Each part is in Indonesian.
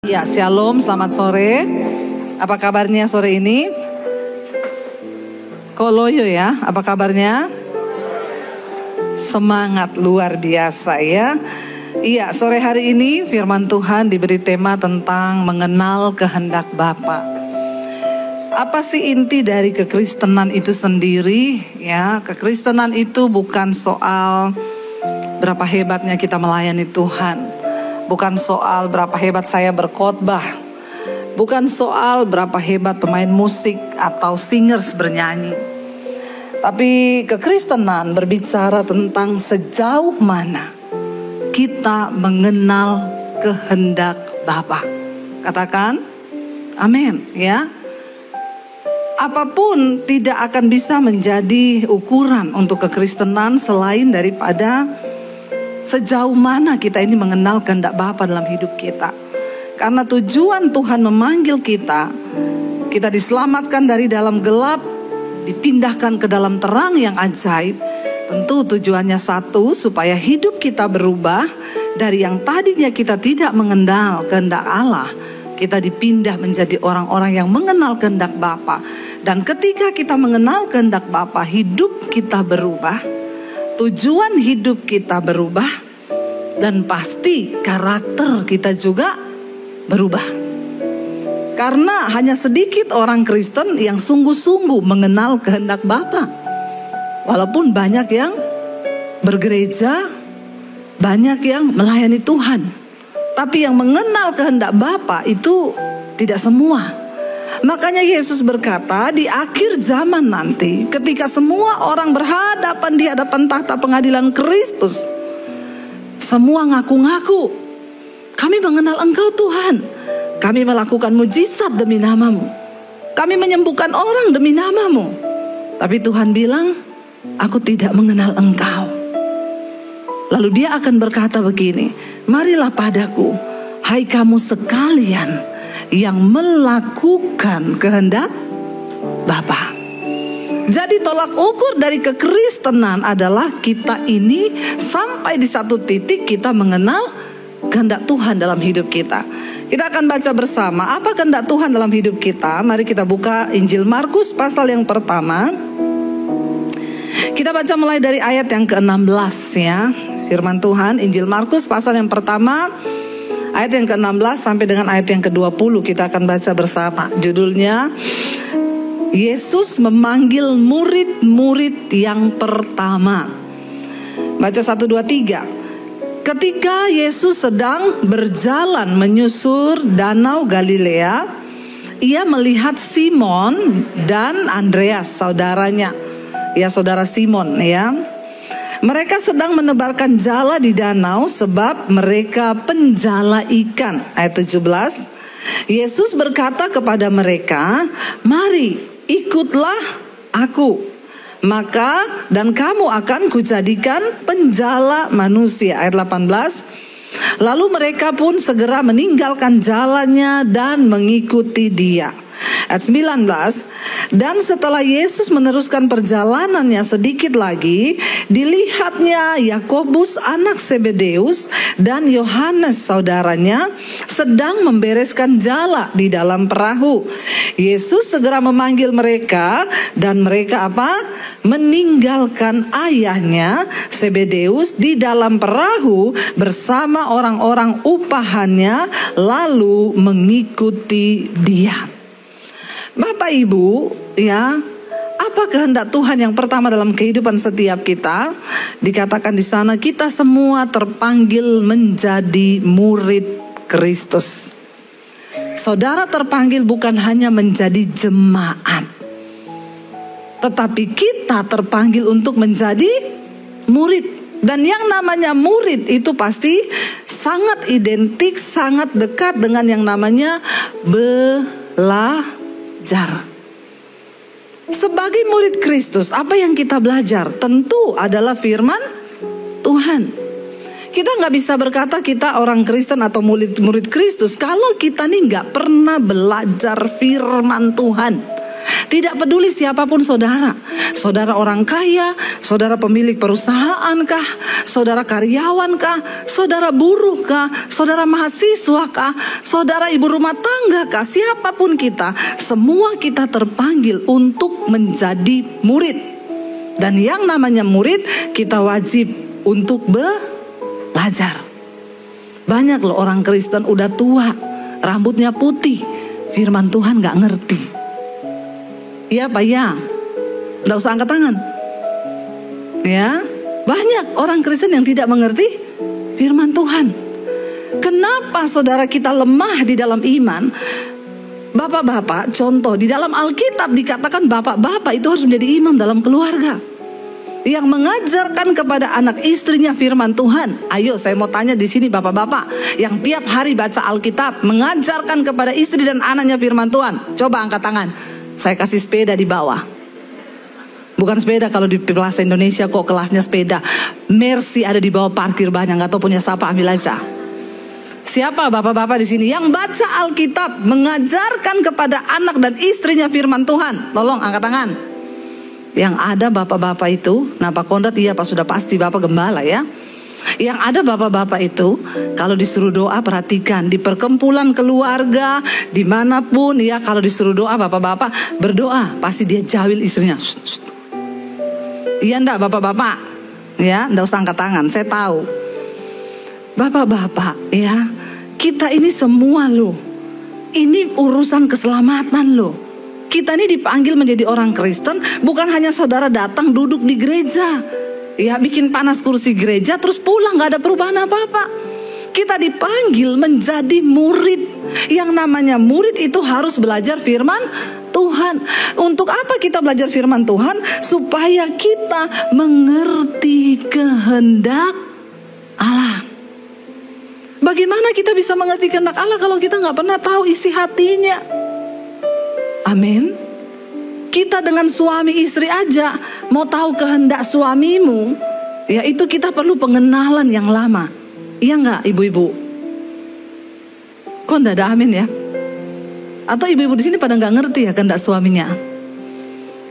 Ya, shalom, selamat sore. Apa kabarnya sore ini? Koloyo ya, apa kabarnya? Semangat luar biasa ya. Iya, sore hari ini firman Tuhan diberi tema tentang mengenal kehendak Bapa. Apa sih inti dari kekristenan itu sendiri? Ya, kekristenan itu bukan soal berapa hebatnya kita melayani Tuhan. Bukan soal berapa hebat saya berkhotbah. Bukan soal berapa hebat pemain musik atau singers bernyanyi. Tapi kekristenan berbicara tentang sejauh mana kita mengenal kehendak Bapa. Katakan amin ya. Apapun tidak akan bisa menjadi ukuran untuk kekristenan selain daripada sejauh mana kita ini mengenal kehendak Bapa dalam hidup kita. Karena tujuan Tuhan memanggil kita, kita diselamatkan dari dalam gelap, dipindahkan ke dalam terang yang ajaib. Tentu tujuannya satu, supaya hidup kita berubah dari yang tadinya kita tidak mengenal kehendak Allah. Kita dipindah menjadi orang-orang yang mengenal kehendak Bapa. Dan ketika kita mengenal kehendak Bapa, hidup kita berubah. Tujuan hidup kita berubah, dan pasti karakter kita juga berubah. Karena hanya sedikit orang Kristen yang sungguh-sungguh mengenal kehendak Bapa. Walaupun banyak yang bergereja, banyak yang melayani Tuhan, tapi yang mengenal kehendak Bapa itu tidak semua. Makanya Yesus berkata, di akhir zaman nanti, ketika semua orang berhadapan di hadapan tahta pengadilan Kristus, semua ngaku-ngaku, kami mengenal Engkau Tuhan, kami melakukan mujizat demi nama-Mu, kami menyembuhkan orang demi nama-Mu. Tapi Tuhan bilang, aku tidak mengenal Engkau. Lalu Dia akan berkata begini, marilah padaku, hai kamu sekalian yang melakukan kehendak Bapa. Jadi tolak ukur dari kekristenan adalah kita ini sampai di satu titik kita mengenal kehendak Tuhan dalam hidup kita. Kita akan baca bersama apa kehendak Tuhan dalam hidup kita. Mari kita buka Injil Markus pasal yang pertama. Kita baca mulai dari ayat yang ke-16 ya. Firman Tuhan, Injil Markus pasal yang pertama, ayat yang ke-16 sampai dengan ayat yang ke-20 kita akan baca bersama. Judulnya, Yesus memanggil murid-murid yang pertama. Baca 1, 2, 3. Ketika Yesus sedang berjalan menyusur danau Galilea, Ia melihat Simon dan Andreas, saudaranya. Ya, saudara Simon ya. Mereka sedang menebarkan jala di danau sebab mereka penjala ikan. Ayat 17. Yesus berkata kepada mereka, mari ikutlah aku. Maka dan kamu akan kujadikan penjala manusia. Ayat 18. Lalu mereka pun segera meninggalkan jalannya dan mengikuti Dia. Ayat 19. Dan setelah Yesus meneruskan perjalanannya sedikit lagi, dilihatnya Yakobus anak Zebedeus dan Yohanes saudaranya sedang membereskan jala di dalam perahu. Yesus segera memanggil mereka, dan mereka apa? Meninggalkan ayahnya Zebedeus di dalam perahu bersama orang-orang upahannya, lalu mengikuti Dia. Bapak Ibu ya, apa kehendak Tuhan yang pertama dalam kehidupan setiap kita? Dikatakan di sana, kita semua terpanggil menjadi murid Kristus. Saudara terpanggil bukan hanya menjadi jemaat, tetapi kita terpanggil untuk menjadi murid. Dan yang namanya murid itu pasti sangat identik, sangat dekat dengan yang namanya belajar. Sebagai murid Kristus, apa yang kita belajar? Tentu adalah firman Tuhan. Kita nggak bisa berkata kita orang Kristen atau murid Kristus kalau kita nih nggak pernah belajar firman Tuhan. Tidak peduli siapapun saudara. Saudara orang kaya, saudara pemilik perusahaan kah, saudara karyawan kah, saudara buruh kah, saudara mahasiswa kah, saudara ibu rumah tangga kah, siapapun kita, semua kita terpanggil untuk menjadi murid. Dan yang namanya murid, kita wajib untuk belajar. Banyak loh orang Kristen udah tua, rambutnya putih, firman Tuhan gak ngerti. Iya Pak ya, gak usah angkat tangan. Ya, banyak orang Kristen yang tidak mengerti firman Tuhan. Kenapa saudara kita lemah di dalam iman? Bapak-bapak, contoh di dalam Alkitab dikatakan bapak-bapak itu harus menjadi imam dalam keluarga, yang mengajarkan kepada anak istrinya firman Tuhan. Ayo saya mau tanya di sini bapak-bapak yang tiap hari baca Alkitab, mengajarkan kepada istri dan anaknya firman Tuhan. Coba angkat tangan. Saya kasih sepeda di bawah. Bukan sepeda kalau di Plaza Indonesia kok kelasnya sepeda. Mercy ada di bawah parkir banyak, nggak tahu punya siapa, ambil aja. Siapa bapak-bapak di sini yang baca Alkitab, mengajarkan kepada anak dan istrinya firman Tuhan? Tolong angkat tangan. Yang ada bapak-bapak itu, nah Pak Kondrat iya Pak, sudah pasti Bapak gembala ya. Yang ada bapak-bapak itu, kalau disuruh doa perhatikan, di perkumpulan keluarga, dimanapun ya, kalau disuruh doa bapak-bapak berdoa, pasti dia jawil istrinya. Shh, shh. Iya enggak bapak-bapak? Ya, enggak usah angkat tangan, saya tahu. Bapak-bapak ya, kita ini semua loh, ini urusan keselamatan loh. Kita ini dipanggil menjadi orang Kristen, bukan hanya saudara datang duduk di gereja, ya bikin panas kursi gereja terus pulang gak ada perubahan apa-apa. Kita dipanggil menjadi murid. Yang namanya murid itu harus belajar firman Tuhan. Untuk apa kita belajar firman Tuhan? Supaya kita mengerti kehendak Allah. Bagaimana kita bisa mengerti kehendak Allah kalau kita gak pernah tahu isi hatinya? Amin. Kita dengan suami istri aja mau tahu kehendak suamimu, ya itu kita perlu pengenalan yang lama. Iya nggak ibu-ibu? Kok nggak ada amin ya? Atau ibu-ibu di sini pada nggak ngerti ya kehendak suaminya?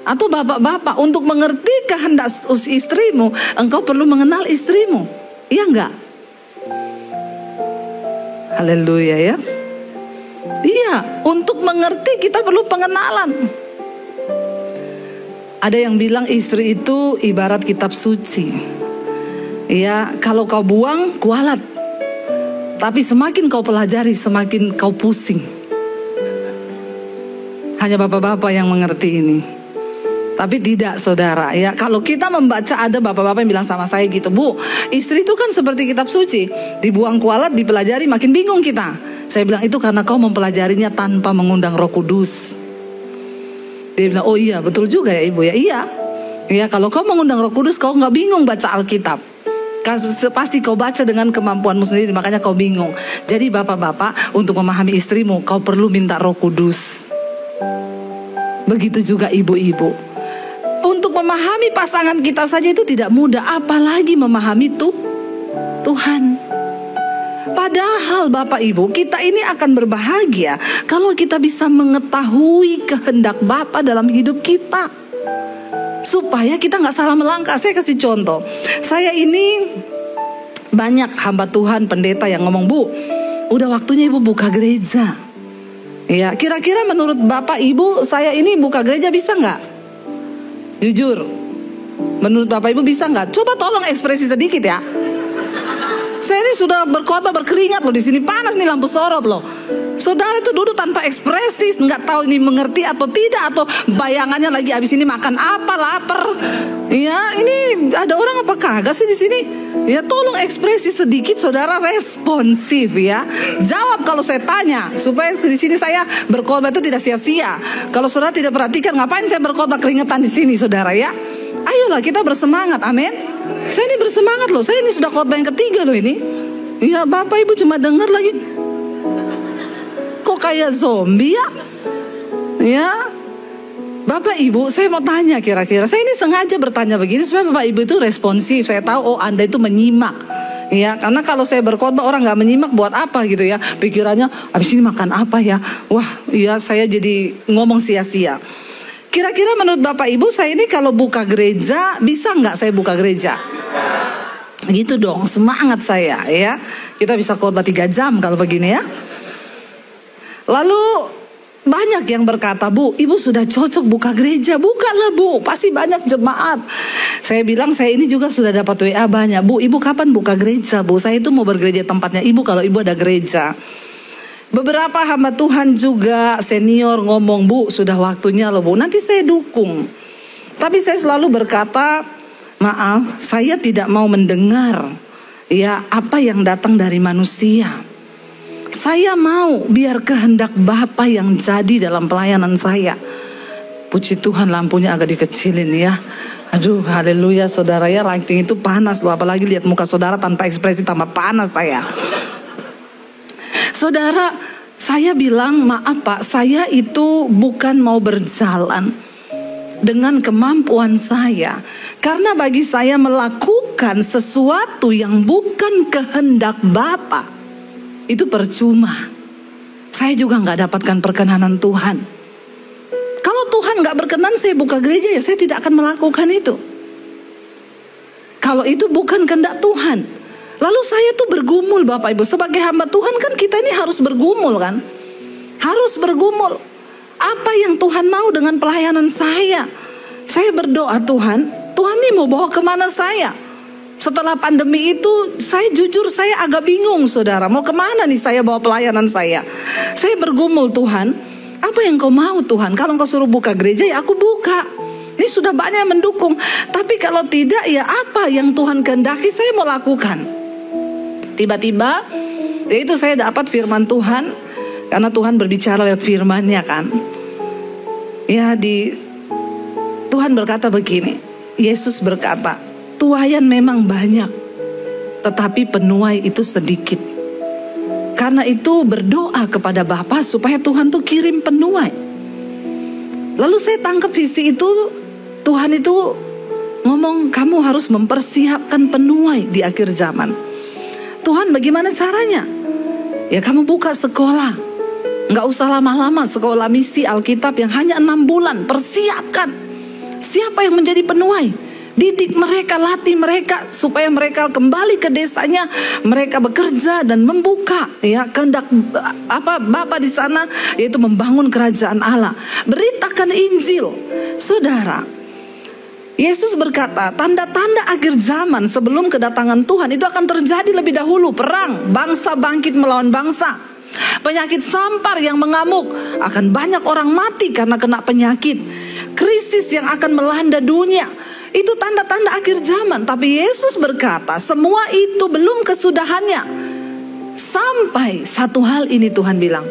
Atau bapak-bapak untuk mengerti kehendak istrimu, engkau perlu mengenal istrimu. Iya nggak? Haleluya ya. Iya, untuk mengerti kita perlu pengenalan. Ada yang bilang istri itu ibarat kitab suci. Ya, kalau kau buang, kualat. Tapi semakin kau pelajari, semakin kau pusing. Hanya bapak-bapak yang mengerti ini. Tapi tidak saudara, ya kalau kita membaca, ada bapak-bapak yang bilang sama saya gitu, Bu, istri itu kan seperti kitab suci, dibuang kualat, dipelajari, makin bingung kita. Saya bilang itu karena kau mempelajarinya tanpa mengundang Roh Kudus. Dia bilang, oh iya betul juga ya ibu ya. Iya, ya kalau kau mengundang Roh Kudus, kau nggak bingung baca Alkitab. Pasti kau baca dengan kemampuanmu sendiri, makanya kau bingung. Jadi bapak-bapak, untuk memahami istrimu, kau perlu minta Roh Kudus. Begitu juga ibu-ibu. Untuk memahami pasangan kita saja itu tidak mudah, apalagi memahami Tuhan. Padahal Bapak Ibu, kita ini akan berbahagia kalau kita bisa mengetahui kehendak Bapa dalam hidup kita, supaya kita gak salah melangkah. Saya kasih contoh. Saya ini banyak hamba Tuhan, pendeta yang ngomong, Bu, udah waktunya Ibu buka gereja. Ya, kira-kira menurut Bapak Ibu, saya ini buka gereja bisa gak? Jujur, menurut Bapak Ibu bisa gak? Coba tolong ekspresi sedikit ya. Saya ini sudah berkhotbah berkeringat loh, di sini panas nih, lampu sorot loh. Saudara itu duduk tanpa ekspresi, nggak tahu ini mengerti atau tidak, atau bayangannya lagi abis ini makan apa, lapar. Ya, ini ada orang apa kagak sih di sini? Ya, tolong ekspresi sedikit, saudara, responsif ya. Jawab kalau saya tanya, supaya di sini saya berkhotbah itu tidak sia-sia. Kalau saudara tidak perhatikan, ngapain saya berkhotbah keringetan di sini, saudara ya? Ayolah kita bersemangat, amin. Saya ini bersemangat loh, saya ini sudah khotbah yang ketiga loh ini. Ya Bapak Ibu cuma dengar lagi. Kok kayak zombie ya? Ya Bapak Ibu, saya mau tanya kira-kira, saya ini sengaja bertanya begini supaya Bapak Ibu itu responsif. Saya tahu, oh Anda itu menyimak. Ya, karena kalau saya berkhotbah orang nggak menyimak buat apa gitu ya? Pikirannya, abis ini makan apa ya? Wah, iya saya jadi ngomong sia-sia. Kira-kira menurut Bapak Ibu, saya ini kalau buka gereja, bisa nggak saya buka gereja? Gitu dong, semangat saya ya. Kita bisa khotbah 3 jam kalau begini ya. Lalu banyak yang berkata, Bu, Ibu sudah cocok buka gereja. Bukalah Bu, pasti banyak jemaat. Saya bilang, saya ini juga sudah dapat WA banyak. Bu, Ibu kapan buka gereja Bu? Saya itu mau bergereja tempatnya Ibu kalau Ibu ada gereja. Beberapa hamba Tuhan juga senior ngomong, Bu, sudah waktunya loh Bu, nanti saya dukung. Tapi saya selalu berkata, maaf, saya tidak mau mendengar ya apa yang datang dari manusia. Saya mau biar kehendak Bapa yang jadi dalam pelayanan saya. Puji Tuhan, lampunya agak dikecilin ya. Aduh, haleluya saudara ya, lighting itu panas loh. Apalagi lihat muka saudara tanpa ekspresi, tambah panas saya. Saudara, saya bilang, maaf Pak, saya itu bukan mau berjalan dengan kemampuan saya. Karena bagi saya melakukan sesuatu yang bukan kehendak Bapa, itu percuma. Saya juga gak dapatkan perkenanan Tuhan. Kalau Tuhan gak berkenan saya buka gereja, ya saya tidak akan melakukan itu. Kalau itu bukan kehendak Tuhan. Lalu saya tuh bergumul Bapak Ibu. Sebagai hamba Tuhan kan kita ini harus bergumul kan. Harus bergumul. Apa yang Tuhan mau dengan pelayanan saya? Saya berdoa, Tuhan ini mau bawa kemana saya? Setelah pandemi itu, saya jujur saya agak bingung saudara. Mau kemana nih saya bawa pelayanan saya? Saya bergumul, Tuhan, apa yang kau mau Tuhan? Kalau kau suruh buka gereja ya aku buka. Ini sudah banyak yang mendukung. Tapi kalau tidak ya apa yang Tuhan kehendaki saya mau lakukan. Tiba-tiba, yaitu saya dapat firman Tuhan. Karena Tuhan berbicara lewat firman-Nya kan. Ya Tuhan berkata begini. Yesus berkata, tuaian memang banyak, tetapi penuai itu sedikit. Karena itu berdoa kepada Bapa supaya Tuhan tuh kirim penuai. Lalu saya tangkap visi itu, Tuhan itu ngomong kamu harus mempersiapkan penuai di akhir zaman. Tuhan bagaimana caranya? Ya kamu buka sekolah. Nggak usah lama-lama, sekolah misi Alkitab yang hanya 6 bulan. Persiapkan. Siapa yang menjadi penuai? Didik mereka, latih mereka supaya mereka kembali ke desanya, mereka bekerja dan membuka ya kehendak Bapa di sana, yaitu membangun kerajaan Allah. Beritakan Injil. Saudara, Yesus berkata, tanda-tanda akhir zaman sebelum kedatangan Tuhan itu akan terjadi lebih dahulu. Perang, bangsa bangkit melawan bangsa. Penyakit sampar yang mengamuk, akan banyak orang mati karena kena penyakit. Krisis yang akan melanda dunia. Itu tanda-tanda akhir zaman. Tapi Yesus berkata, semua itu belum kesudahannya. Sampai satu hal ini Tuhan bilang,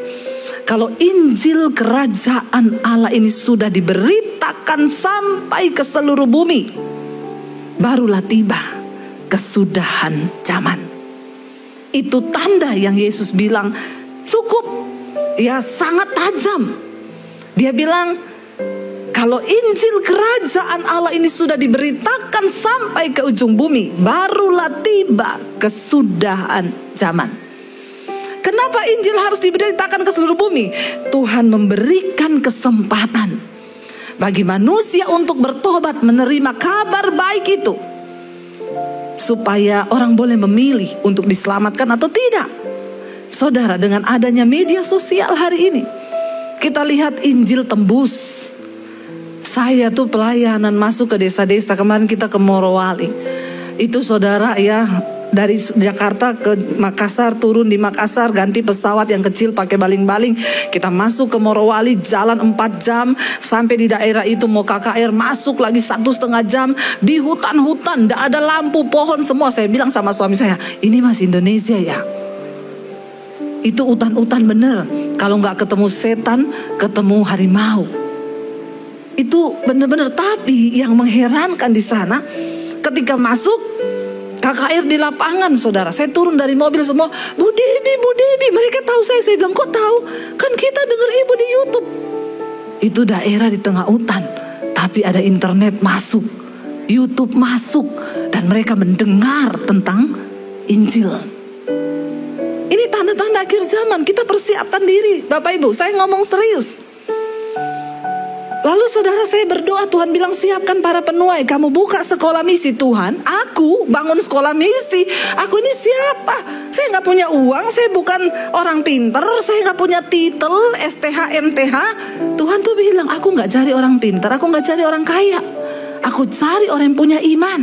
kalau Injil kerajaan Allah ini sudah diberitakan sampai ke seluruh bumi, barulah tiba kesudahan zaman. Itu tanda yang Yesus bilang cukup, ya sangat tajam. Dia bilang, kalau Injil kerajaan Allah ini sudah diberitakan sampai ke ujung bumi, barulah tiba kesudahan zaman. Kenapa Injil harus diberitakan ke seluruh bumi? Tuhan memberikan kesempatan bagi manusia untuk bertobat, menerima kabar baik itu, supaya orang boleh memilih untuk diselamatkan atau tidak. Saudara, dengan adanya media sosial hari ini, kita lihat Injil tembus. Saya tuh pelayanan masuk ke desa-desa. Kemarin kita ke Morowali. Itu saudara ya, dari Jakarta ke Makassar, turun di Makassar, ganti pesawat yang kecil pakai baling-baling. Kita masuk ke Morowali, jalan 4 jam. Sampai di daerah itu mau KKR, masuk lagi 1,5 jam. Di hutan-hutan, tidak ada lampu, pohon semua. Saya bilang sama suami saya, ini masih Indonesia ya. Itu hutan-hutan bener. Kalau nggak ketemu setan, ketemu harimau. Itu benar-benar. Tapi yang mengherankan di sana, ketika masuk KKR di lapangan, saudara, saya turun dari mobil semua, Bu Debi, mereka tahu saya bilang, kok tahu? Kan kita dengar ibu di YouTube. Itu daerah di tengah hutan, tapi ada internet masuk, YouTube masuk, dan mereka mendengar tentang Injil. Ini tanda-tanda akhir zaman. Kita persiapkan diri, Bapak Ibu. Saya ngomong serius. Lalu saudara, saya berdoa, Tuhan bilang siapkan para penuai. Kamu buka sekolah misi. Tuhan, aku bangun sekolah misi. Aku ini siapa? Saya gak punya uang, saya bukan orang pinter, saya gak punya titel STH, MTH. Tuhan tuh bilang, aku gak cari orang pinter, aku gak cari orang kaya. Aku cari orang yang punya iman.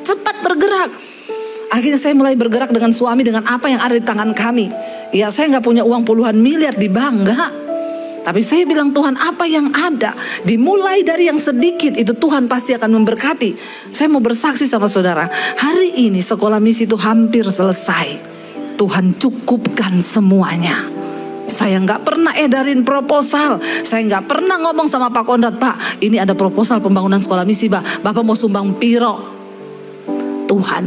Cepat bergerak. Akhirnya saya mulai bergerak dengan suami, dengan apa yang ada di tangan kami. Ya, saya gak punya uang puluhan miliar di bank, enggak. Tapi saya bilang, Tuhan, apa yang ada, dimulai dari yang sedikit, itu Tuhan pasti akan memberkati. Saya mau bersaksi sama saudara, hari ini sekolah misi itu hampir selesai. Tuhan cukupkan semuanya. Saya nggak pernah edarin proposal, saya nggak pernah ngomong sama Pak Konrad, Pak, ini ada proposal pembangunan sekolah misi, Bapak mau sumbang piro. Tuhan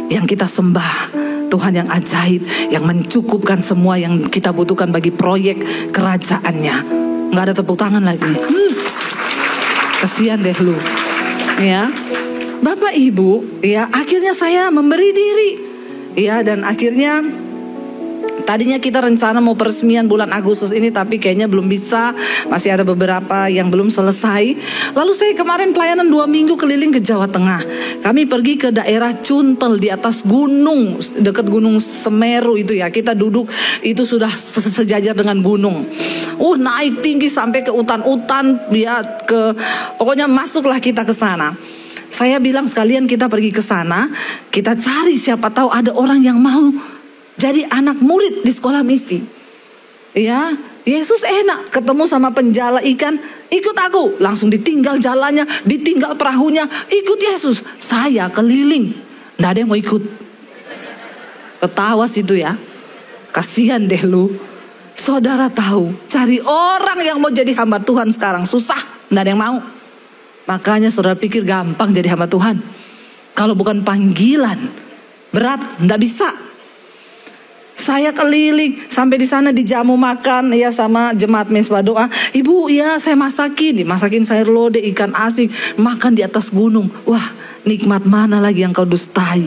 yang kita sembah, Tuhan yang ajaib, yang mencukupkan semua yang kita butuhkan bagi proyek kerajaannya. Nggak ada tepuk tangan lagi. Kasihan deh lu. Ya, Bapak Ibu, ya akhirnya saya memberi diri. Ya, dan akhirnya tadinya kita rencana mau peresmian bulan Agustus ini, tapi kayaknya belum bisa. Masih ada beberapa yang belum selesai. Lalu saya kemarin pelayanan 2 minggu keliling ke Jawa Tengah. Kami pergi ke daerah Cuntel di atas gunung, dekat Gunung Semeru itu ya. Kita duduk, itu sudah sejajar dengan gunung. Naik tinggi sampai ke utan-utan, ya pokoknya masuklah kita ke sana. Saya bilang sekalian kita pergi ke sana, kita cari siapa tahu ada orang yang mau jadi anak murid di sekolah misi. Ya, Yesus enak, ketemu sama penjala ikan, ikut aku. Langsung ditinggal jalannya, ditinggal perahunya, ikut Yesus. Saya keliling, nggak ada yang mau ikut. Ketawa situ ya. Kasihan deh lu. Saudara tahu, cari orang yang mau jadi hamba Tuhan sekarang susah, nggak ada yang mau. Makanya saudara pikir gampang jadi hamba Tuhan. Kalau bukan panggilan, berat, nggak bisa. Saya keliling sampai di sana dijamu makan ya sama jemaat mesbah doa. Ibu, ya saya dimasakin sayur lodeh, ikan asin, makan di atas gunung. Wah, nikmat mana lagi yang kau dustai.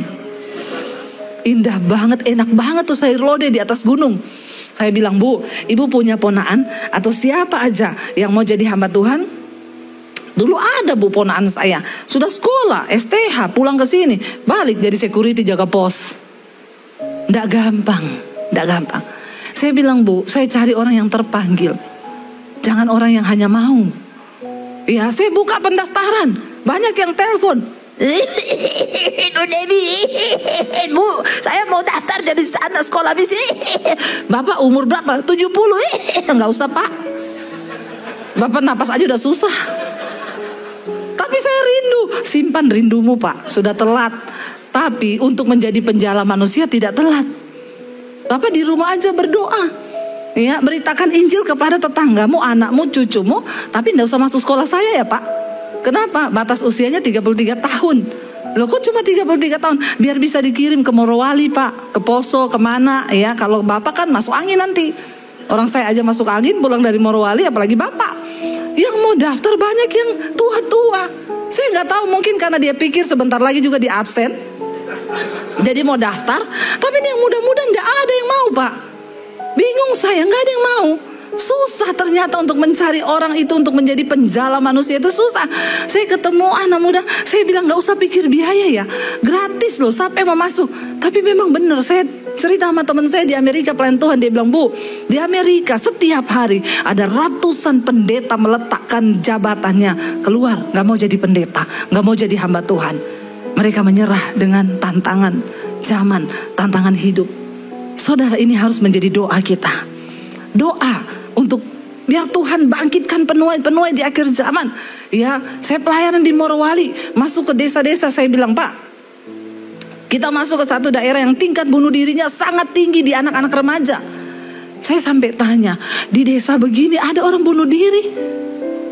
Indah banget, enak banget tuh sayur lodeh di atas gunung. Saya bilang, Bu, Ibu punya ponaan atau siapa aja yang mau jadi hamba Tuhan? Dulu ada Bu ponaan saya, sudah sekolah, STH, pulang ke sini, balik jadi security jaga pos. Nggak gampang. Saya bilang, Bu, saya cari orang yang terpanggil. Jangan orang yang hanya mau. Ya, saya buka pendaftaran. Banyak yang telepon. Bu Dewi, Bu, saya mau daftar jadi anak sekolah misi. Bapak umur berapa? 70. Nggak usah, Pak. Bapak napas aja udah susah. Tapi saya rindu. Simpan rindumu, Pak. Sudah telat. Tapi untuk menjadi penjala manusia tidak telat. Bapak di rumah aja berdoa. Ya, beritakan Injil kepada tetanggamu, anakmu, cucumu. Tapi tidak usah masuk sekolah saya ya, Pak. Kenapa? Batas usianya 33 tahun. Loh, kok cuma 33 tahun? Biar bisa dikirim ke Morowali, Pak. Ke Poso, kemana. Ya, kalau Bapak kan masuk angin nanti. Orang saya aja masuk angin pulang dari Morowali, apalagi Bapak. Yang mau daftar banyak yang tua-tua. Saya nggak tahu, mungkin karena dia pikir sebentar lagi juga di absen. Jadi mau daftar, tapi ini yang muda-muda nggak ada yang mau, Pak. Bingung saya, nggak ada yang mau. Susah ternyata untuk mencari orang itu untuk menjadi penjala manusia itu susah. Saya ketemu anak muda, saya bilang nggak usah pikir biaya ya, gratis loh, siapa yang mau masuk. Tapi memang benar, saya cerita sama teman saya di Amerika pelayan Tuhan, dia bilang, Bu, di Amerika setiap hari ada ratusan pendeta meletakkan jabatannya keluar, nggak mau jadi pendeta, nggak mau jadi hamba Tuhan. Mereka menyerah dengan tantangan zaman, tantangan hidup. Saudara, ini harus menjadi doa kita. Doa untuk biar Tuhan bangkitkan penuai-penuai di akhir zaman. Ya, saya pelayanan di Morowali, masuk ke desa-desa, saya bilang, Pak, kita masuk ke satu daerah yang tingkat bunuh dirinya sangat tinggi di anak-anak remaja. Saya sampai tanya, di desa begini ada orang bunuh diri?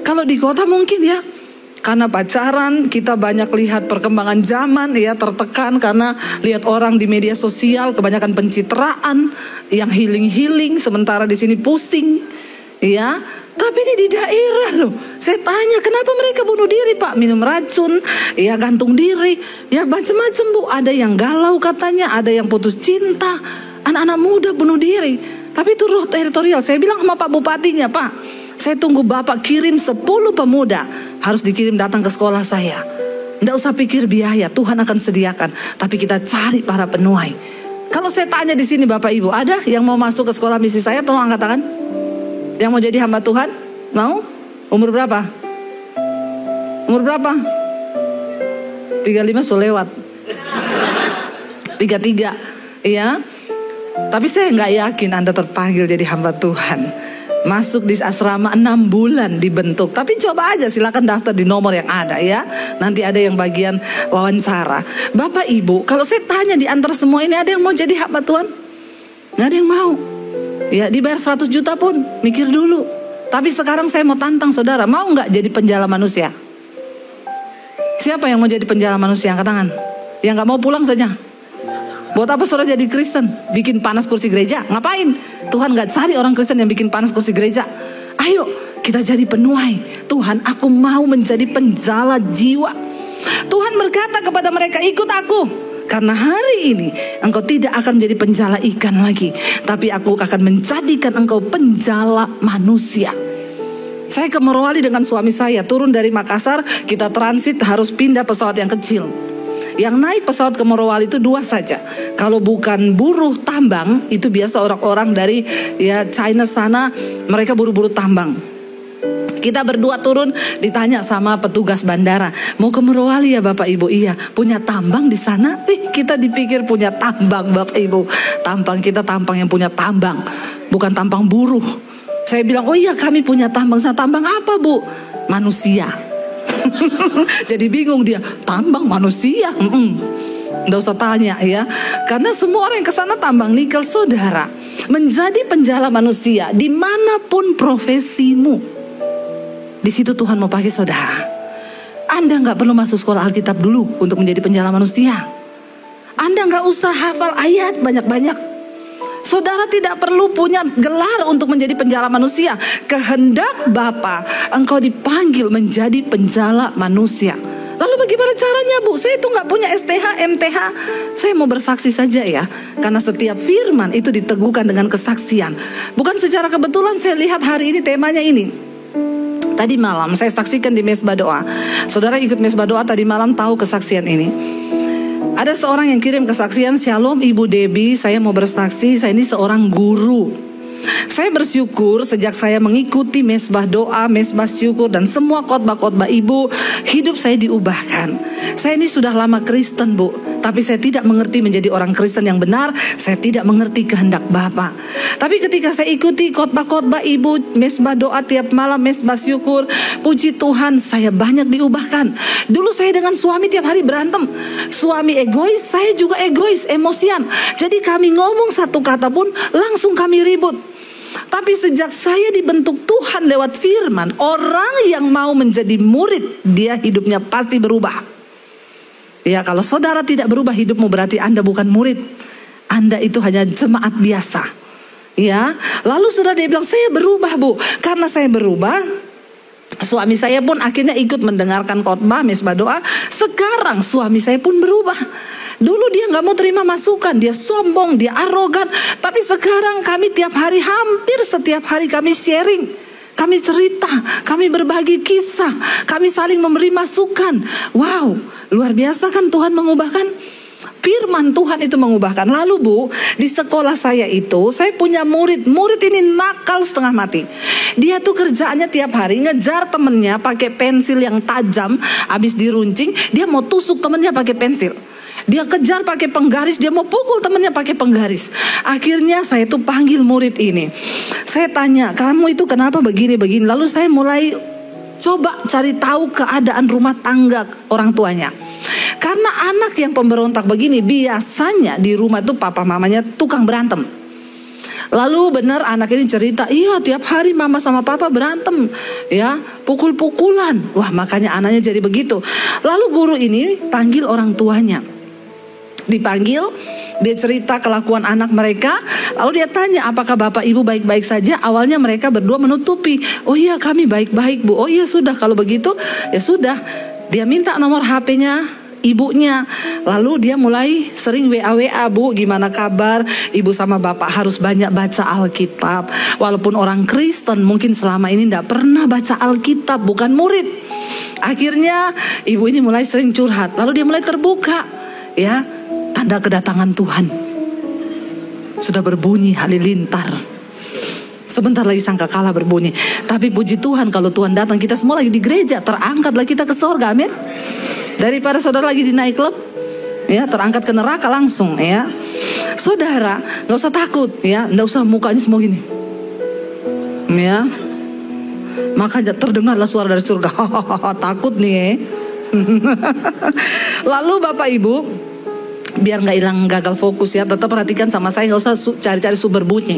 Kalau di kota mungkin ya. Karena pacaran, kita banyak lihat perkembangan zaman, ya tertekan karena lihat orang di media sosial kebanyakan pencitraan, yang healing, sementara di sini pusing, ya. Tapi ini di daerah loh. Saya tanya, kenapa mereka bunuh diri, Pak? Minum racun, ya gantung diri, ya macam-macam, Bu. Ada yang galau katanya, ada yang putus cinta, anak-anak muda bunuh diri. Tapi itu roh teritorial. Saya bilang sama Pak Bupatinya, Pak, Saya tunggu Bapak kirim 10 pemuda, harus dikirim datang ke sekolah saya. Tidak usah pikir biaya, Tuhan akan sediakan. Tapi kita cari para penuai. Kalau saya tanya di sini Bapak Ibu, ada yang mau masuk ke sekolah misi saya? Tolong angkat tangan. Yang mau jadi hamba Tuhan? Mau? Umur berapa? Umur berapa? 35 sudah lewat. 33, ya. Tapi saya nggak yakin Anda terpanggil jadi hamba Tuhan. Masuk di asrama 6 bulan dibentuk. Tapi coba aja, silakan daftar di nomor yang ada ya. Nanti ada yang bagian wawancara. Bapak Ibu, kalau saya tanya di antara semua ini, ada yang mau jadi hamba Tuhan? Nggak ada yang mau. Ya, dibayar 100 juta pun mikir dulu. Tapi sekarang saya mau tantang saudara, mau nggak jadi penjala manusia? Siapa yang mau jadi penjala manusia? Angkat tangan. Yang nggak mau pulang saja. Buat apa saudara jadi Kristen? Bikin panas kursi gereja? Ngapain? Tuhan gak cari orang Kristen yang bikin panas kursi gereja. Ayo kita jadi penuai. Tuhan, aku mau menjadi penjala jiwa. Tuhan berkata kepada mereka, ikut aku. Karena hari ini engkau tidak akan menjadi penjala ikan lagi, tapi aku akan menjadikan engkau penjala manusia. Saya ke Morowali dengan suami saya. Turun dari Makassar, kita transit harus pindah pesawat yang kecil. Yang naik pesawat ke Morowali itu 2 saja. Kalau bukan buruh tambang, itu biasa orang-orang dari ya China sana, mereka buru-buru tambang. Kita berdua turun, ditanya sama petugas bandara, mau ke Morowali ya Bapak Ibu? Iya. Punya tambang di sana? Kita dipikir punya tambang Bapak Ibu. Tampang kita tampang yang punya tambang, bukan tampang buruh. Saya bilang, oh iya kami punya tambang. Tambang apa Bu? Manusia. Jadi bingung dia, tambang manusia. Nggak usah tanya ya, karena semua orang yang kesana tambang nikel. Saudara, menjadi penjala manusia dimanapun profesimu, di situ Tuhan mau pakai saudara. Anda nggak perlu masuk sekolah Alkitab dulu untuk menjadi penjala manusia. Anda nggak usah hafal ayat banyak-banyak. Saudara tidak perlu punya gelar untuk menjadi penjala manusia. Kehendak Bapa, engkau dipanggil menjadi penjala manusia. Lalu bagaimana caranya Bu? Saya itu gak punya STH, MTH. Saya mau bersaksi saja ya. Karena setiap firman itu diteguhkan dengan kesaksian. Bukan secara kebetulan saya lihat hari ini temanya ini. Tadi malam saya saksikan di Mesbah Doa. Saudara ikut Mesbah Doa tadi malam tahu kesaksian ini. Ada seorang yang kirim kesaksian, Shalom Ibu Debbie, saya mau bersaksi, saya ini seorang guru. Saya bersyukur sejak saya mengikuti Mesbah Doa, Mesbah Syukur dan semua khotbah-khotbah Ibu, hidup saya diubahkan. Saya ini sudah lama Kristen Bu, tapi saya tidak mengerti menjadi orang Kristen yang benar. Saya tidak mengerti kehendak Bapa. Tapi ketika saya ikuti khotbah-khotbah Ibu, Mesbah Doa tiap malam, Mesbah Syukur, puji Tuhan saya banyak diubahkan. Dulu saya dengan suami tiap hari berantem. Suami egois, saya juga egois, emosian. Jadi kami ngomong satu kata pun langsung kami ribut. Tapi sejak saya dibentuk Tuhan lewat firman, orang yang mau menjadi murid, dia hidupnya pasti berubah. Ya, kalau saudara tidak berubah hidupmu, berarti Anda bukan murid. Anda itu hanya jemaat biasa. Ya, lalu saudara dia bilang, saya berubah Bu. Karena saya berubah, suami saya pun akhirnya ikut mendengarkan khotbah Mesbah Doa. Sekarang suami saya pun berubah. Dulu dia gak mau terima masukan, dia sombong, dia arogan. Tapi sekarang kami tiap hari, hampir setiap hari kami sharing, kami cerita, kami berbagi kisah, kami saling memberi masukan. Wow, luar biasa kan Tuhan mengubahkan. Firman Tuhan itu mengubahkan. Lalu Bu, di sekolah saya itu, saya punya murid ini nakal setengah mati. Dia tuh kerjaannya tiap hari ngejar temennya pakai pensil yang tajam. Habis diruncing, dia mau tusuk temennya pakai pensil. Dia kejar pakai penggaris, dia mau pukul temannya pakai penggaris. Akhirnya saya tuh panggil murid ini. Saya tanya, kamu itu kenapa begini-begini? Lalu saya mulai coba cari tahu keadaan rumah tangga orang tuanya. Karena anak yang pemberontak begini, biasanya di rumah tuh papa mamanya tukang berantem. Lalu benar anak ini cerita, iya tiap hari mama sama papa berantem, ya pukul-pukulan. Wah, makanya anaknya jadi begitu. Lalu guru ini panggil orang tuanya. Dipanggil, dia cerita kelakuan anak mereka. Lalu dia tanya, apakah bapak ibu baik-baik saja? Awalnya mereka berdua menutupi. Oh iya kami baik-baik Bu. Oh iya sudah, kalau begitu ya sudah. Dia minta nomor HP-nya ibunya. Lalu dia mulai sering WA Bu, gimana kabar? Ibu sama bapak harus banyak baca Alkitab. Walaupun orang Kristen mungkin selama ini tidak pernah baca Alkitab, bukan murid. Akhirnya ibu ini mulai sering curhat. Lalu dia mulai terbuka, ya, tanda kedatangan Tuhan sudah berbunyi halilintar. Sebentar lagi sangkakala berbunyi. Tapi puji Tuhan kalau Tuhan datang, kita semua lagi di gereja, terangkatlah kita ke sorga, amin. Daripada saudara lagi di night club, ya, terangkat ke neraka langsung, ya. Saudara, gak usah takut, ya, gak usah mukanya semua gini, ya. Makanya terdengarlah suara dari surga. Takut nih, ya. Lalu Bapak Ibu, biar gak hilang gagal fokus, ya, tetap perhatikan sama saya, gak usah cari-cari sumber bunyi.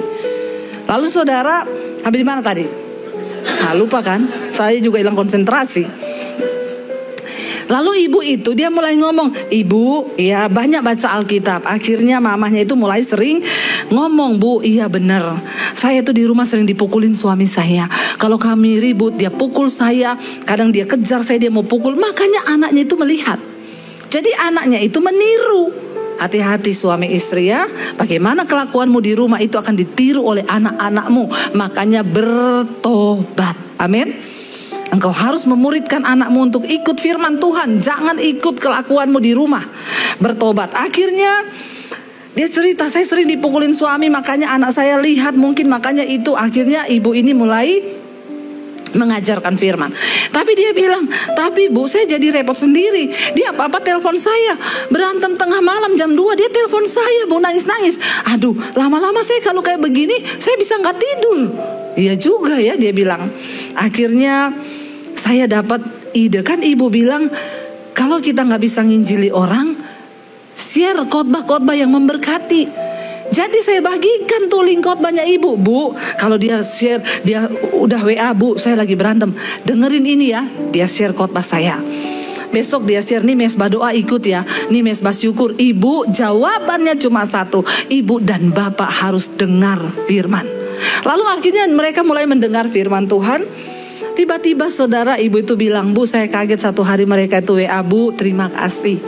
Lalu saudara, habis di mana tadi? Nah, lupa kan? Saya juga hilang konsentrasi. Lalu ibu itu dia mulai ngomong, ibu ya banyak baca Alkitab. Akhirnya mamahnya itu mulai sering ngomong, Bu, iya benar. Saya tuh di rumah sering dipukulin suami saya. Kalau kami ribut dia pukul saya. Kadang dia kejar saya, dia mau pukul. Makanya anaknya itu melihat. Jadi anaknya itu meniru. Hati-hati suami istri ya. Bagaimana kelakuanmu di rumah itu akan ditiru oleh anak-anakmu. Makanya bertobat. Amin. Engkau harus memuridkan anakmu untuk ikut firman Tuhan. Jangan ikut kelakuanmu di rumah. Bertobat. Akhirnya dia cerita, saya sering dipukulin suami, makanya anak saya lihat, mungkin makanya itu. Akhirnya ibu ini mulai mengajarkan firman. Tapi dia bilang, tapi Bu, saya jadi repot sendiri. Dia apa-apa telepon saya. Berantem tengah malam jam 2 dia telepon saya, Bu, nangis-nangis. Aduh, lama-lama saya kalau kayak begini saya bisa gak tidur. Iya juga ya, dia bilang. Akhirnya saya dapat ide, kan ibu bilang kalau kita gak bisa nginjili orang, share khotbah-khotbah yang memberkati. Jadi saya bagikan tuh link khotbahnya ibu. Bu, kalau dia share, dia udah WA, Bu, saya lagi berantem, dengerin ini ya. Dia share khotbah saya. Besok dia share, nih mesbah doa ikut ya, nih mesbah syukur. Ibu, jawabannya cuma satu, ibu dan bapak harus dengar firman. Lalu akhirnya mereka mulai mendengar firman Tuhan. Tiba-tiba saudara, ibu itu bilang, Bu, saya kaget satu hari mereka itu WA, Bu, terima kasih.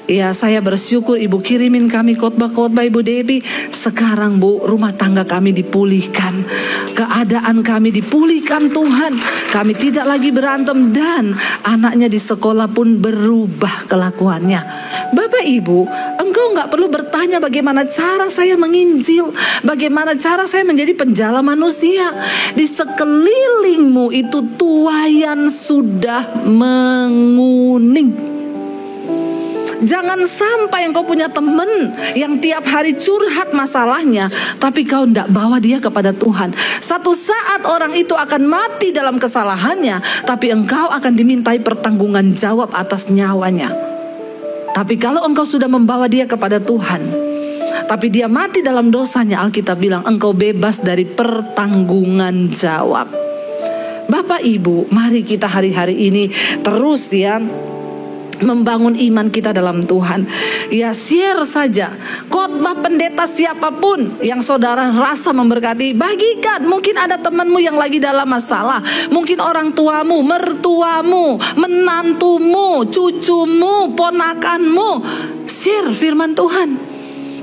Ya, saya bersyukur ibu kirimin kami khotbah-khotbah Ibu Debbie. Sekarang Bu, rumah tangga kami dipulihkan. Keadaan kami dipulihkan Tuhan. Kami tidak lagi berantem dan anaknya di sekolah pun berubah kelakuannya. Bapak Ibu, engkau gak perlu bertanya bagaimana cara saya menginjil, bagaimana cara saya menjadi penjala manusia. Di sekelilingmu itu tuaian sudah menguning. Jangan sampai engkau punya teman yang tiap hari curhat masalahnya, tapi kau tidak bawa dia kepada Tuhan. Satu saat orang itu akan mati dalam kesalahannya, tapi engkau akan dimintai pertanggungan jawab atas nyawanya. Tapi kalau engkau sudah membawa dia kepada Tuhan, tapi dia mati dalam dosanya, Alkitab bilang engkau bebas dari pertanggungan jawab. Bapak Ibu, mari kita hari-hari ini terus ya membangun iman kita dalam Tuhan. Ya, share saja khotbah pendeta siapapun yang saudara rasa memberkati, bagikan. Mungkin ada temanmu yang lagi dalam masalah, mungkin orang tuamu, mertuamu, menantumu, cucumu, ponakanmu. Share firman Tuhan.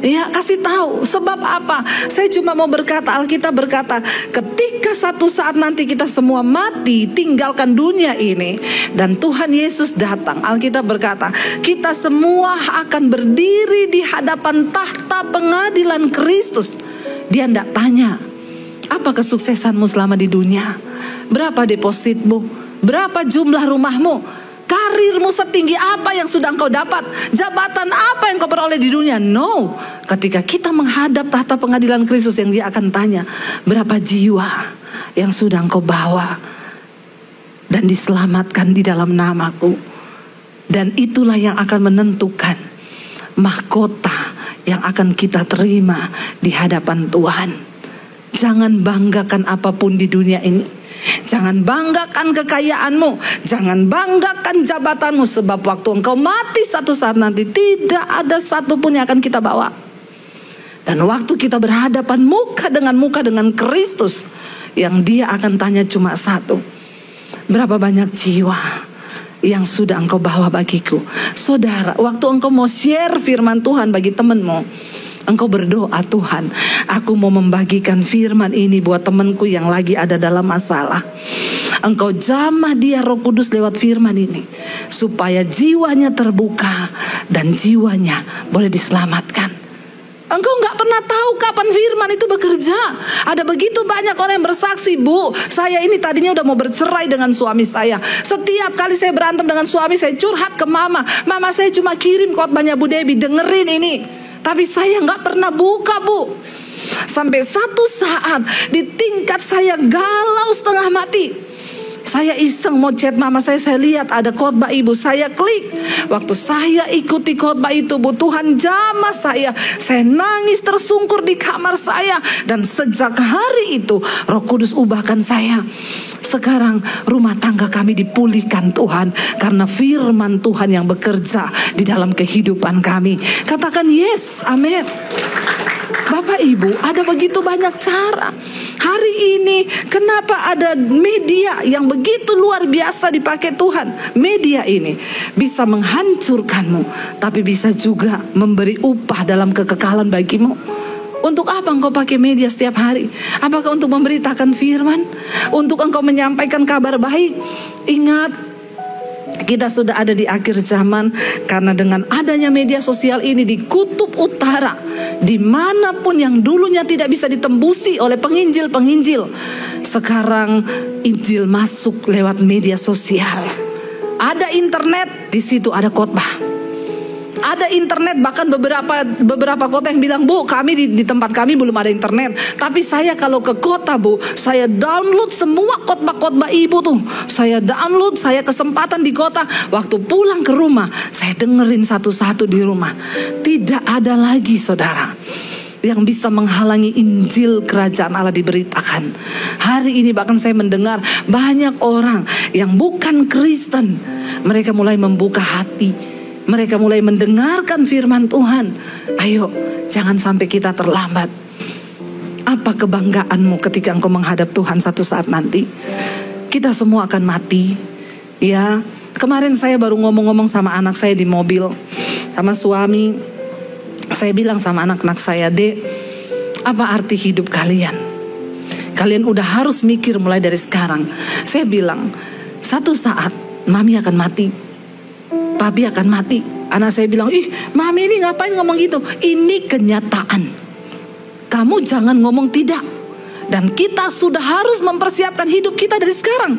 Ya, kasih tahu. Sebab apa? Saya cuma mau berkata, Alkitab berkata, ketika satu saat nanti kita semua mati, tinggalkan dunia ini, dan Tuhan Yesus datang, Alkitab berkata, kita semua akan berdiri di hadapan tahta pengadilan Kristus. Dia tidak tanya, apa kesuksesanmu selama di dunia? Berapa depositmu? Berapa jumlah rumahmu? Karirmu setinggi apa yang sudah engkau dapat? Jabatan apa yang kau peroleh di dunia? No. Ketika kita menghadap tahta pengadilan Kristus, yang dia akan tanya, berapa jiwa yang sudah engkau bawa dan diselamatkan di dalam namaku? Dan itulah yang akan menentukan mahkota yang akan kita terima di hadapan Tuhan. Jangan banggakan apapun di dunia ini. Jangan banggakan kekayaanmu, jangan banggakan jabatanmu, sebab waktu engkau mati satu saat nanti tidak ada satupun yang akan kita bawa. Dan waktu kita berhadapan muka dengan Kristus, yang dia akan tanya cuma satu, berapa banyak jiwa yang sudah engkau bawa bagiku. Saudara, waktu engkau mau share firman Tuhan bagi temanmu, engkau berdoa, Tuhan, aku mau membagikan firman ini buat temanku yang lagi ada dalam masalah. Engkau jamah dia Roh Kudus lewat firman ini, supaya jiwanya terbuka dan jiwanya boleh diselamatkan. Engkau gak pernah tahu kapan firman itu bekerja. Ada begitu banyak orang yang bersaksi, Bu, saya ini tadinya udah mau bercerai dengan suami saya. Setiap kali saya berantem dengan suami, saya curhat ke mama. Mama saya cuma kirim khotbahnya Bu Debbie, dengerin ini. Tapi saya gak pernah buka, Bu. Sampai satu saat di tingkat saya galau setengah mati, saya iseng mau chat mama saya lihat ada khotbah ibu, saya klik. Waktu saya ikuti khotbah itu, Bu, Tuhan jamah saya nangis tersungkur di kamar saya. Dan sejak hari itu Roh Kudus ubahkan saya. Sekarang rumah tangga kami dipulihkan Tuhan, karena firman Tuhan yang bekerja di dalam kehidupan kami. Katakan yes, amin. Bapak Ibu, ada begitu banyak cara. Hari ini kenapa ada media yang begitu luar biasa dipakai Tuhan? Media ini bisa menghancurkanmu, tapi bisa juga memberi upah dalam kekekalan bagimu. Untuk apa engkau pakai media setiap hari? Apakah untuk memberitakan firman? Untuk engkau menyampaikan kabar baik? Ingat, kita sudah ada di akhir zaman, karena dengan adanya media sosial ini di kutub utara, dimanapun yang dulunya tidak bisa ditembusi oleh penginjil-penginjil, sekarang Injil masuk lewat media sosial. Ada internet, di situ ada khotbah. Ada internet, bahkan beberapa kota yang bilang, Bu, kami di tempat kami belum ada internet. Tapi saya kalau ke kota, Bu, saya download semua khotbah-khotbah ibu tuh. Saya download, saya kesempatan di kota. Waktu pulang ke rumah, saya dengerin satu-satu di rumah. Tidak ada lagi, saudara, yang bisa menghalangi Injil Kerajaan Allah diberitakan. Hari ini bahkan saya mendengar banyak orang yang bukan Kristen, mereka mulai membuka hati. Mereka mulai mendengarkan firman Tuhan. Ayo, jangan sampai kita terlambat. Apa kebanggaanmu ketika engkau menghadap Tuhan satu saat nanti? Kita semua akan mati. Ya, kemarin saya baru ngomong-ngomong sama anak saya di mobil, sama suami. Saya bilang sama anak-anak saya, Dek, apa arti hidup kalian? Kalian udah harus mikir mulai dari sekarang. Saya bilang, satu saat Mami akan mati, Papi akan mati. Anak saya bilang, ih, Mami ini ngapain ngomong gitu? Ini kenyataan. Kamu jangan ngomong tidak. Dan kita sudah harus mempersiapkan hidup kita dari sekarang.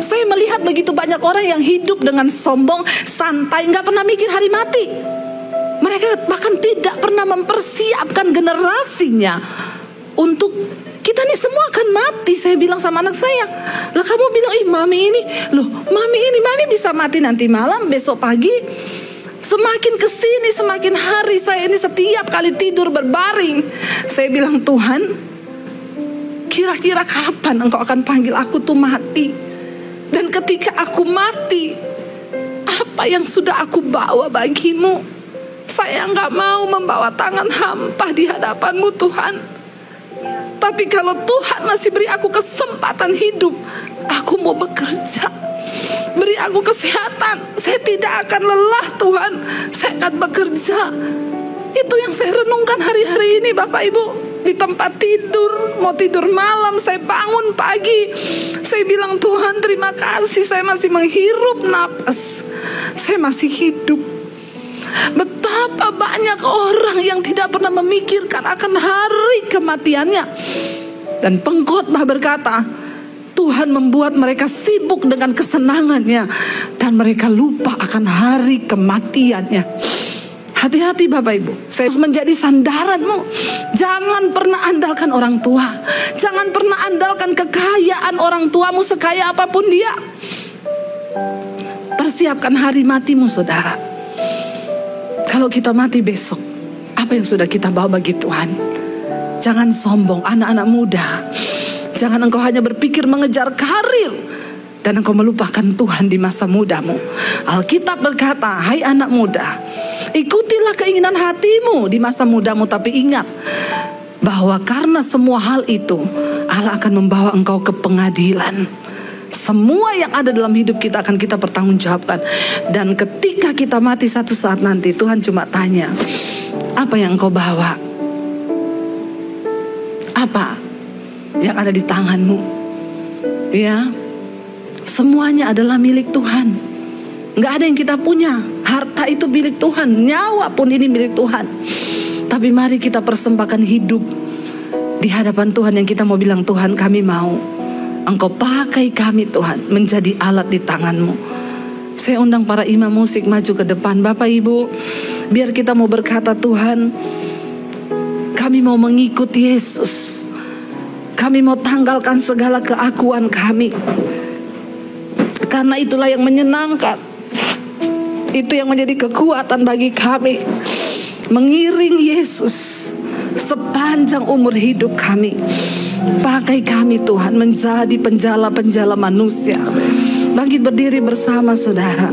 Saya melihat begitu banyak orang yang hidup dengan sombong, santai, gak pernah mikir hari mati. Mereka bahkan tidak pernah mempersiapkan generasinya untuk kita nih semua akan mati. Saya bilang sama anak saya, lah kamu bilang, ih Mami ini, Mami bisa mati nanti malam, besok pagi. Semakin kesini, semakin hari saya ini setiap kali tidur berbaring, saya bilang, Tuhan, kira-kira kapan engkau akan panggil aku tuh mati? Dan ketika aku mati, apa yang sudah aku bawa bagimu? Saya gak mau membawa tangan hampa di hadapanmu, Tuhan. Tapi kalau Tuhan masih beri aku kesempatan hidup, aku mau bekerja. Beri aku kesehatan, saya tidak akan lelah, Tuhan. Saya akan bekerja. Itu yang saya renungkan hari-hari ini, Bapak Ibu. Di tempat tidur, mau tidur malam, saya bangun pagi, saya bilang, Tuhan terima kasih, saya masih menghirup napas, saya masih hidup. Betapa banyak orang yang tidak pernah memikirkan akan hari kematiannya. Dan pengkhotbah berkata, Tuhan membuat mereka sibuk dengan kesenangannya, dan mereka lupa akan hari kematiannya. Hati-hati Bapak Ibu, saya harus menjadi sandaranmu. Jangan pernah andalkan orang tua. Jangan pernah andalkan kekayaan orang tuamu sekaya apapun dia. Persiapkan hari matimu, saudara. Kalau kita mati besok, apa yang sudah kita bawa bagi Tuhan? Jangan sombong, anak-anak muda. Jangan engkau hanya berpikir mengejar karir dan engkau melupakan Tuhan di masa mudamu. Alkitab berkata, hai anak muda, ikutilah keinginan hatimu di masa mudamu, tapi ingat bahwa karena semua hal itu Allah akan membawa engkau ke pengadilan. Semua yang ada dalam hidup kita akan kita pertanggungjawabkan. Dan ketika kita mati satu saat nanti, Tuhan cuma tanya, apa yang kau bawa? Apa yang ada di tanganmu? Ya, semuanya adalah milik Tuhan. Gak ada yang kita punya. Harta itu milik Tuhan, nyawa pun ini milik Tuhan. Tapi mari kita persembahkan hidup di hadapan Tuhan, yang kita mau bilang, Tuhan, kami mau Engkau pakai kami Tuhan menjadi alat di tangan-Mu. Saya undang para imam musik maju ke depan. Bapak Ibu, biar kita mau berkata, Tuhan, kami mau mengikuti Yesus. Kami mau tanggalkan segala keakuan kami. Karena itulah yang menyenangkan. Itu yang menjadi kekuatan bagi kami. Mengiring Yesus sepanjang umur hidup kami. Pakai kami Tuhan menjadi penjala-penjala manusia. Bangkit berdiri bersama saudara.